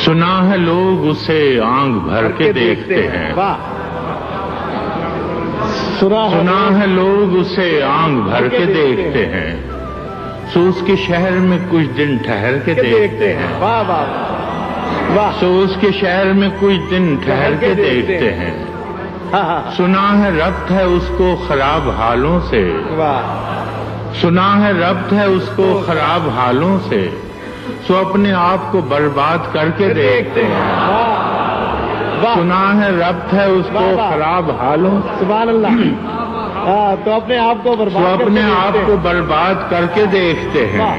سنا ہے لوگ اسے آنکھ بھر کے دیکھتے ہیں، سنا ہے لوگ اسے آنکھ بھر کے دیکھتے ہیں، سو اس کے شہر میں کچھ دن ٹھہر کے دیکھتے ہیں، سو اس کے شہر میں کچھ دن ٹھہر کے دیکھتے ہیں، سنا ہے ربط ہے اس کو خراب حالوں سے، سنا ہے ربط ہے اس کو خراب حالوں سے، سو اپنے آپ کو برباد کر کے دیکھتے ہیں، سنا ہے ربط ہے اس کو خراب حالوں، سبحان اللہ، تو اپنے آپ کو سو اپنے آپ کو برباد کر کے دیکھتے ہیں،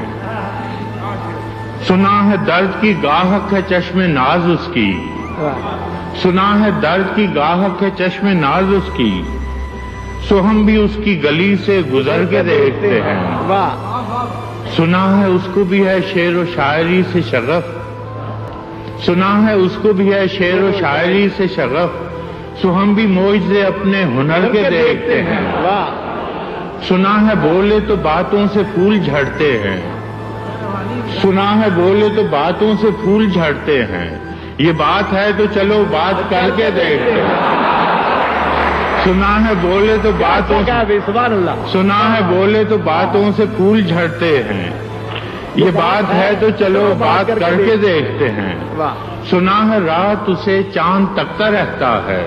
سنا ہے درد کی گاہک ہے چشم ناز اس کی، سنا ہے درد کی گاہک ہے چشم ناز اس کی، سو ہم بھی اس کی گلی سے گزر کے دیکھتے ہیں، سنا ہے اس کو بھی ہے شعر و شاعری سے شغف، سنا ہے اس کو بھی ہے شعر و شاعری سے شغف، سو ہم بھی معجزے اپنے ہنر کے دیکھتے ہیں، سنا ہے بولے تو باتوں سے پھول جھڑتے ہیں، سنا ہے بولے تو باتوں سے پھول جھڑتے ہیں، یہ بات ہے تو چلو بات کر کے دیکھتے ہیں، سنا ہے بولے تو باتوں سے، سنا ہے بولے تو باتوں سے پھول جھڑتے ہیں، یہ بات ہے تو چلو بات کر کے دیکھتے ہیں، سنا ہے رات اسے چاند تکتا رہتا ہے،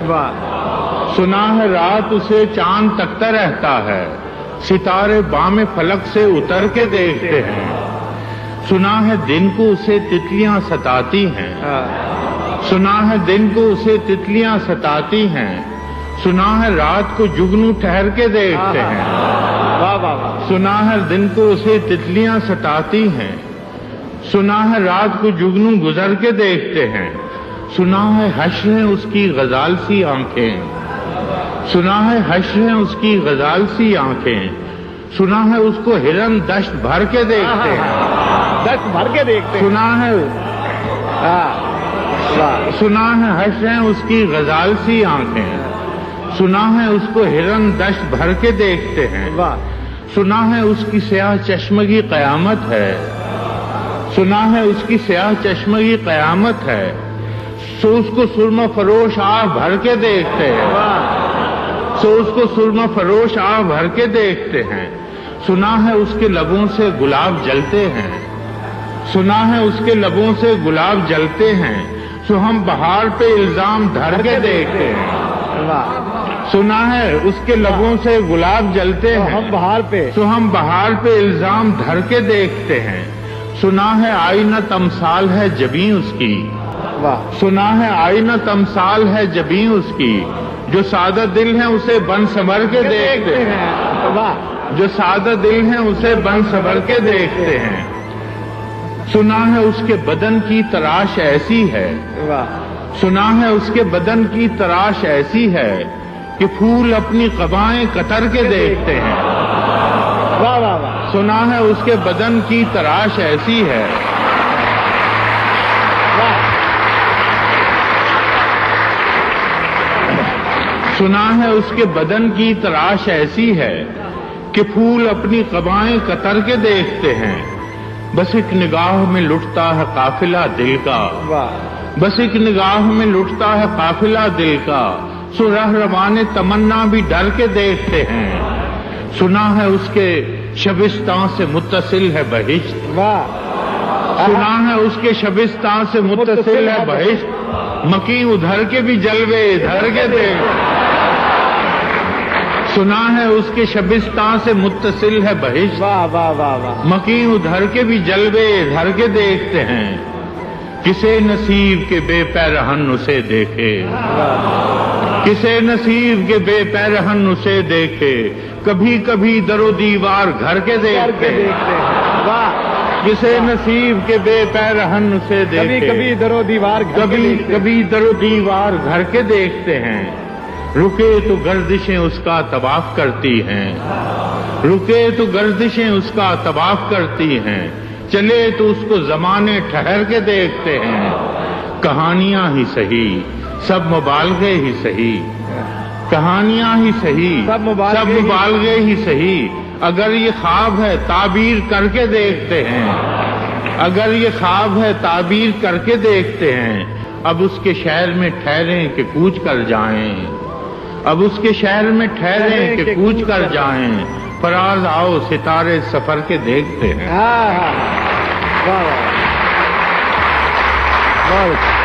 سنا ہے رات اسے چاند تکتا رہتا ہے، ستارے بام فلک سے اتر کے دیکھتے ہیں، سنا ہے دن کو اسے تتلیاں ستاتی ہیں، سنا ہے دن کو اسے تتلیاں ستاتی ہیں، سنا ہے رات کو جگنو ٹھہر کے دیکھتے ہیں، سنا ہے دن کو اسے تتلیاں ستاتی ہیں، سنا ہے رات کو جگنو گزر کے دیکھتے ہیں، سنا ہے حشر ہیں اس کی غزال سی آنکھیں، سنا ہے حشر ہیں اس کی غزال سی آنکھیں، سنا ہے اس کو ہرن دشت بھر کے دیکھتے ہیں، دشت بھر کے دیکھتے ہیں، سنا ہے حشر ہیں اس کی غزال سی آنکھیں، سنا ہے اس کو ہرن دشت بھر کے دیکھتے ہیں، سنا ہے اس کی سیاہ چشمگی قیامت ہے، سنا ہے اس کی سیاہ چشمگی قیامت ہے، سو اس کو سرمہ فروش آہ بھر کے دیکھتے ہیں، سو اس کو سرمہ فروش آہ بھر کے دیکھتے ہیں، سنا ہے اس کے لبوں سے گلاب جلتے ہیں، سنا ہے اس کے لبوں سے گلاب جلتے ہیں، سو ہم بہار پہ الزام دھر کے دیکھتے ہیں، سنا ہے اس کے لبوں سے گلاب جلتے ہیں، سو ہم بہار پہ الزام دھر کے دیکھتے ہیں، سنا ہے آئینہ تمثال ہے جبیں اس کی، سنا ہے آئینہ تمثال ہے جبیں اس کی، جو سادہ دل ہیں اسے بن سنور کے دیکھتے ہیں، جو سادہ دل ہیں اسے بن سنور کے دیکھتے ہیں، سنا ہے اس کے بدن کی تراش ایسی ہے، سنا ہے اس کے بدن کی تراش ایسی ہے کہ پھول اپنی قبائیں کتر کے دیکھتے ہیں، سنا ہے اس کے بدن کی تراش ایسی ہے، سنا ہے اس کے بدن کی تراش ایسی ہے کہ پھول اپنی قبائیں کتر کے دیکھتے ہیں، بس ایک نگاہ میں لٹتا ہے قافلہ دل کا، بس ایک نگاہ میں لٹتا ہے قافلہ دل کا، سو رہروان تمنا بھی ڈر کے دیکھتے ہیں، سنا ہے اس کے شبستان سے متصل ہے بہشت، سنا ہے اس کے شبستان سے متصل ہے بہشت، مکیں ادھر کے بھی جلوے ادھر کے دیکھتے، سنا ہے اس کے شبستان سے متصل ہے بہشت، مکیں ادھر کے بھی جلوے ادھر کے دیکھتے ہیں، کسے نصیب کے بے پیرہن اسے دیکھے، کسے نصیب کے بے پیرہن اسے دیکھے، کبھی کبھی در و دیوار گھر کے دیکھتے ہیں، کسے نصیب کے بے پیرہن اسے دیکھے، کبھی در و دیوار کبھی در و دیوار گھر کے دیکھتے ہیں، رکے تو گردشیں اس کا طواف کرتی ہیں، رکے تو گردشیں اس کا طواف کرتی ہیں، چلے تو اس کو زمانے ٹھہر کے دیکھتے ہیں، کہانیاں ہی سہی سب مبالغے ہی سہی، کہانیاں ہی سہی سب مبالغے ہی سہی، اگر یہ خواب ہے تعبیر کر کے دیکھتے ہیں، اگر یہ خواب ہے تعبیر کر کے دیکھتے ہیں، اب اس کے شہر میں ٹھہریں کہ کوچ کر جائیں، اب اس کے شہر میں ٹھہریں کہ کوچ کر جائیں، فراز آؤ ستارے سفر کے دیکھتے ہیں۔ ہاں ہاں واہ واہ بہت